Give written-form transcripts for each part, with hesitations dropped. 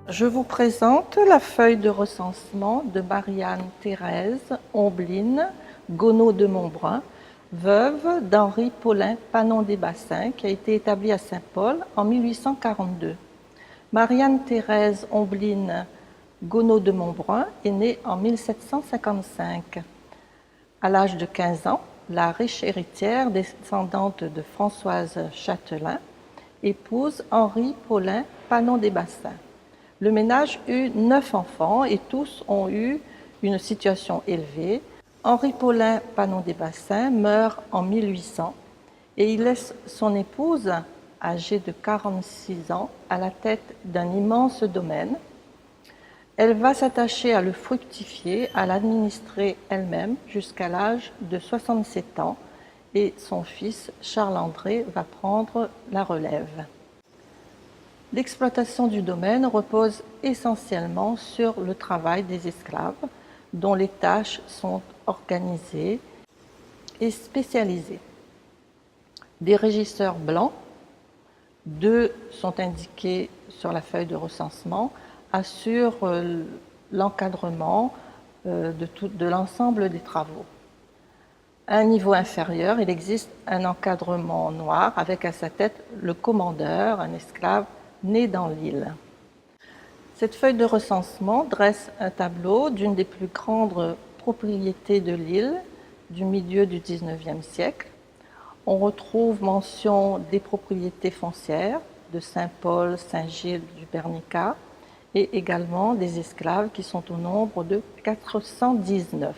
Je vous présente la feuille de recensement de Marianne-Thérèse Ombline Gonod de Montbrun, veuve d'Henri Paulin Panon des Bassins, qui a été établie à Saint-Paul en 1842. Marianne-Thérèse Ombline Gonod de Montbrun est née en 1755. À l'âge de 15 ans, la riche héritière descendante de Françoise Châtelain épouse Henri Paulin Panon des Bassins. Le ménage eut 9 enfants et tous ont eu une situation élevée. Henri Paulin Panon des Bassins meurt en 1800 et il laisse son épouse, âgée de 46 ans, à la tête d'un immense domaine. Elle va s'attacher à le fructifier, à l'administrer elle-même jusqu'à l'âge de 67 ans et son fils Charles-André va prendre la relève. L'exploitation du domaine repose essentiellement sur le travail des esclaves, dont les tâches sont organisées et spécialisées. Des régisseurs blancs, 2 sont indiqués sur la feuille de recensement, assurent l'encadrement de l'ensemble des travaux. À un niveau inférieur, il existe un encadrement noir avec à sa tête le commandeur, un esclave né dans l'île. Cette feuille de recensement dresse un tableau d'une des plus grandes propriétés de l'île du milieu du XIXe siècle. On retrouve mention des propriétés foncières de Saint-Paul, Saint-Gilles, du Bernica et également des esclaves qui sont au nombre de 419.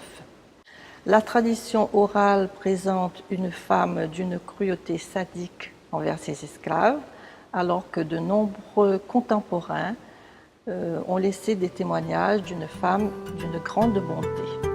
La tradition orale présente une femme d'une cruauté sadique envers ses esclaves, alors que de nombreux contemporains ont laissé des témoignages d'une femme d'une grande bonté.